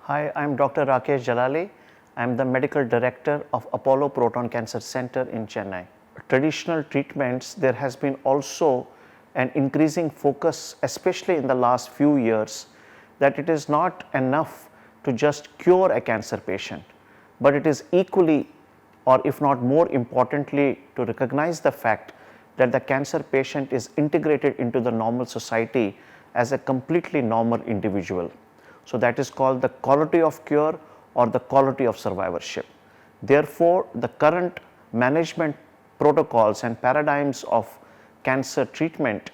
Hi, I'm Dr. Rakesh Jalali. I'm the medical director of Apollo Proton Cancer Center in Chennai. Traditional treatments, there has been also an increasing focus, especially in the last few years, that it is not enough to just cure a cancer patient, but it is equally, or if not more importantly, to recognize the fact that the cancer patient is integrated into the normal society as a completely normal individual. So, that is called the quality of cure or the quality of survivorship. Therefore, the current management protocols and paradigms of cancer treatment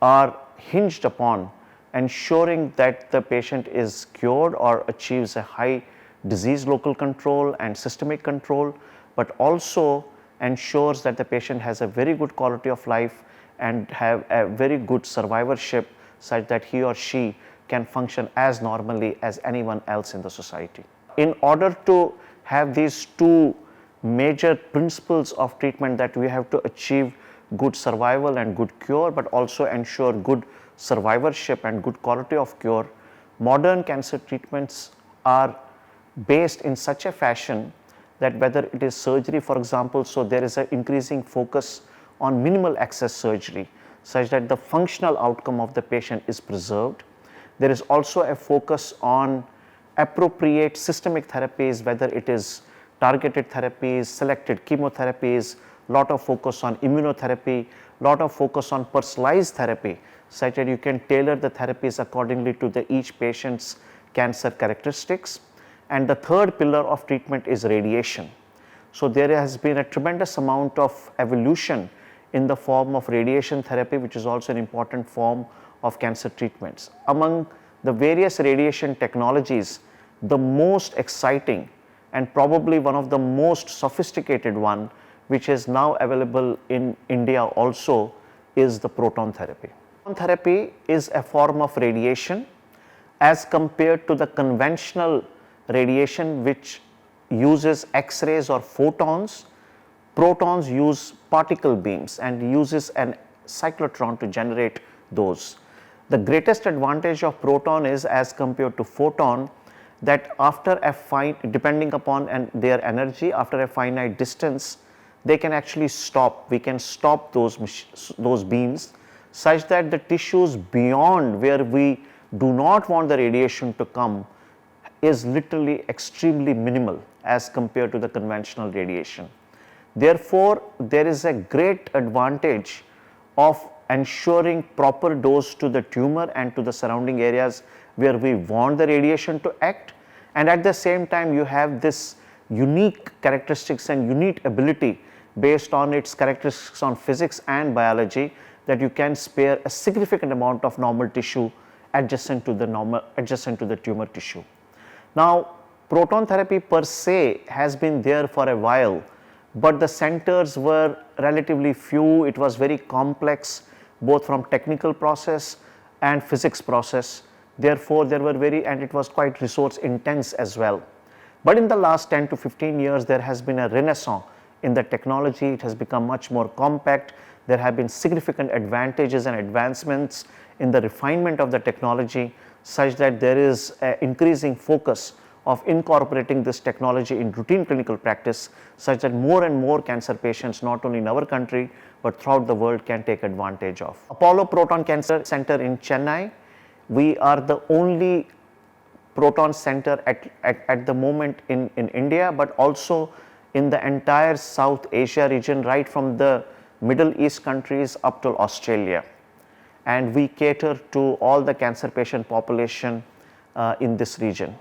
are hinged upon ensuring that the patient is cured or achieves a high disease local control and systemic control, but also ensures that the patient has a very good quality of life and have a very good survivorship such that he or she can function as normally as anyone else in the society. In order to have these two major principles of treatment, that we have to achieve good survival and good cure, but also ensure good survivorship and good quality of cure, modern cancer treatments are based in such a fashion that whether it is surgery, for example, so there is an increasing focus on minimal access surgery such that the functional outcome of the patient is preserved. There is also a focus on appropriate systemic therapies, whether it is targeted therapies, selected chemotherapies, lot of focus on immunotherapy, lot of focus on personalized therapy, such that you can tailor the therapies accordingly to each patient's cancer characteristics. And the third pillar of treatment is radiation. So, there has been a tremendous amount of evolution in the form of radiation therapy, which is also an important form of cancer treatments. Among the various radiation technologies, the most exciting and probably one of the most sophisticated one, which is now available in India also, is the proton therapy. Proton therapy is a form of radiation as compared to the conventional radiation which uses X-rays or photons. Protons use particle beams and uses an cyclotron to generate those. The greatest advantage of proton is, as compared to photon, that after a depending upon their energy, after a finite distance, they can actually stop. We can stop those beams such that the tissues beyond where we do not want the radiation to come is literally extremely minimal as compared to the conventional radiation. Therefore, there is a great advantage of ensuring proper dose to the tumor and to the surrounding areas where we want the radiation to act, and at the same time you have this unique characteristics and unique ability based on its characteristics on physics and biology, that you can spare a significant amount of normal tissue adjacent to the tumor tissue. Now, proton therapy per se has been there for a while, but the centers were relatively few. It was very complex both from technical process and physics process. Therefore, there were and it was quite resource intense as well. But in the last 10 to 15 years, there has been a renaissance in the technology. It has become much more compact. There have been significant advantages and advancements in the refinement of the technology, such that there is an increasing focus of incorporating this technology in routine clinical practice, such that more and more cancer patients, not only in our country but throughout the world, can take advantage of. Apollo Proton Cancer Center in Chennai, we are the only proton center at the moment in India, but also in the entire South Asia region, right from the Middle East countries up to Australia. And we cater to all the cancer patient population in this region.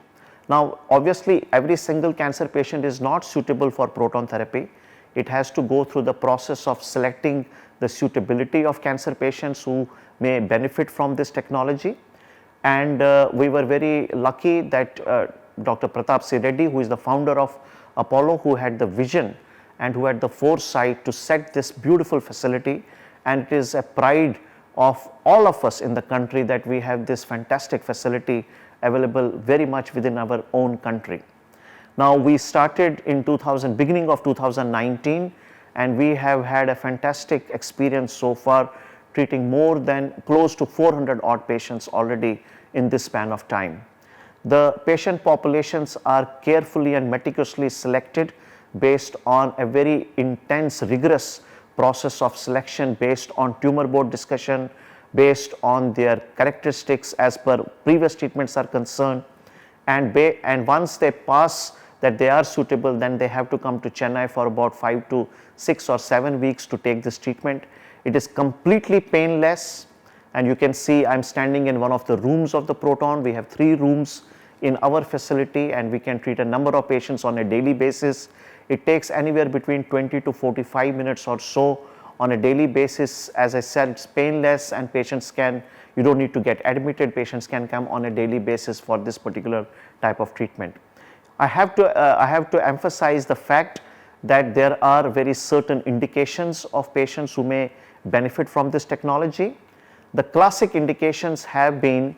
Now, obviously, every single cancer patient is not suitable for proton therapy. It has to go through the process of selecting the suitability of cancer patients who may benefit from this technology. And we were very lucky that Dr. Pratap C. Reddy, who is the founder of Apollo, who had the vision and who had the foresight to set this beautiful facility, and it is a pride of all of us in the country that we have this fantastic facility available very much within our own country. Now, we started in beginning of 2019, and we have had a fantastic experience so far, treating more than close to 400 odd patients already in this span of time. The patient populations are carefully and meticulously selected based on a very intense, rigorous process of selection based on tumor board discussion, based on their characteristics as per previous treatments are concerned, and once they pass that they are suitable, then they have to come to Chennai for about 5 to 6 or 7 weeks to take this treatment. It is completely painless, and you can see I am standing in one of the rooms of the Proton. We have 3 rooms in our facility, and we can treat a number of patients on a daily basis. It takes anywhere between 20 to 45 minutes or so on a daily basis. As I said, it's painless, and patients can, you don't need to get admitted, patients can come on a daily basis for this particular type of treatment. I have to emphasize the fact that there are very certain indications of patients who may benefit from this technology. The classic indications have been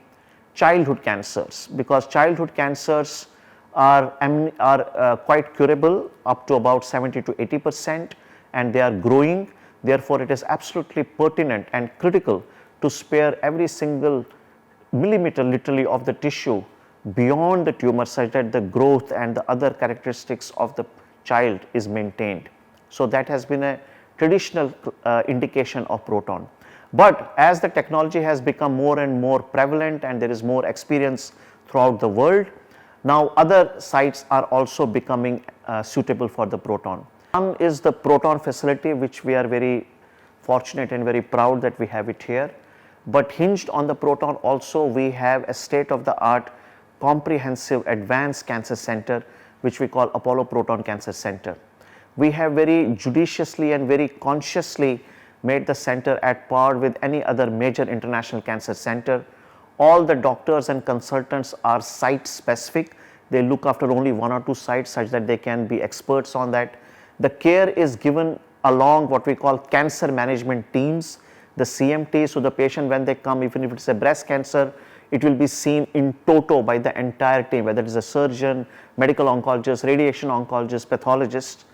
childhood cancers, because childhood cancers are quite curable up to about 70 to 80%, and they are growing. Therefore, it is absolutely pertinent and critical to spare every single millimeter literally of the tissue beyond the tumor, such that the growth and the other characteristics of the child is maintained. So, that has been a traditional indication of Proton. But as the technology has become more and more prevalent and there is more experience throughout the world, now other sites are also becoming suitable for the Proton. One is the Proton facility, which we are very fortunate and very proud that we have it here. But hinged on the Proton also, we have a state of the art comprehensive advanced cancer center, which we call Apollo Proton Cancer Center. We have very judiciously and very consciously made the center at par with any other major international cancer center. All the doctors and consultants are site specific. They look after only 1 or 2 sites such that they can be experts on that. The care is given along what we call cancer management teams, the CMT. So, the patient, when they come, even if it is a breast cancer, it will be seen in toto by the entire team, whether it is a surgeon, medical oncologist, radiation oncologist, pathologist,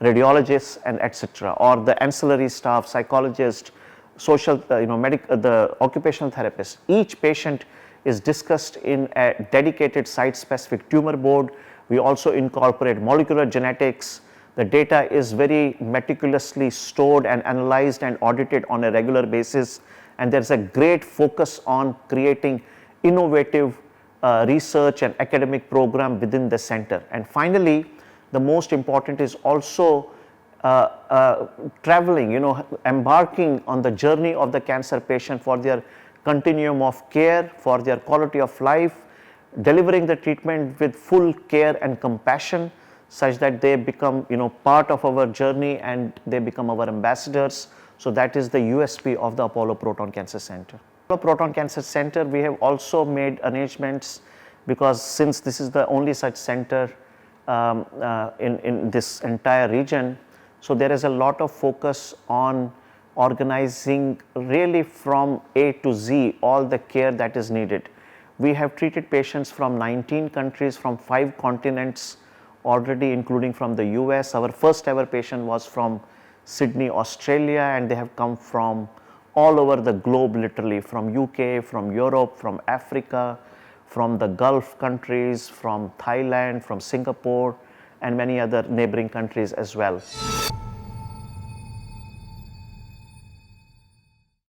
radiologists, and etc., or the ancillary staff, psychologist, social, the occupational therapist. Each patient is discussed in a dedicated site specific tumor board. We also incorporate molecular genetics. The data is very meticulously stored and analyzed and audited on a regular basis, and there is a great focus on creating innovative research and academic program within the center. And finally, the most important is also traveling, embarking on the journey of the cancer patient for their continuum of care, for their quality of life, delivering the treatment with full care and compassion, such that they become part of our journey and they become our ambassadors. So, that is the USP of the Apollo Proton Cancer Center. Apollo Proton Cancer Center, we have also made arrangements, because since this is the only such center in this entire region, so there is a lot of focus on organizing really from A to Z all the care that is needed. We have treated patients from 19 countries, from 5 continents already, including from the US. Our first ever patient was from Sydney, Australia, and they have come from all over the globe, literally from UK, from Europe, from Africa, from the Gulf countries, from Thailand, from Singapore, and many other neighboring countries as well.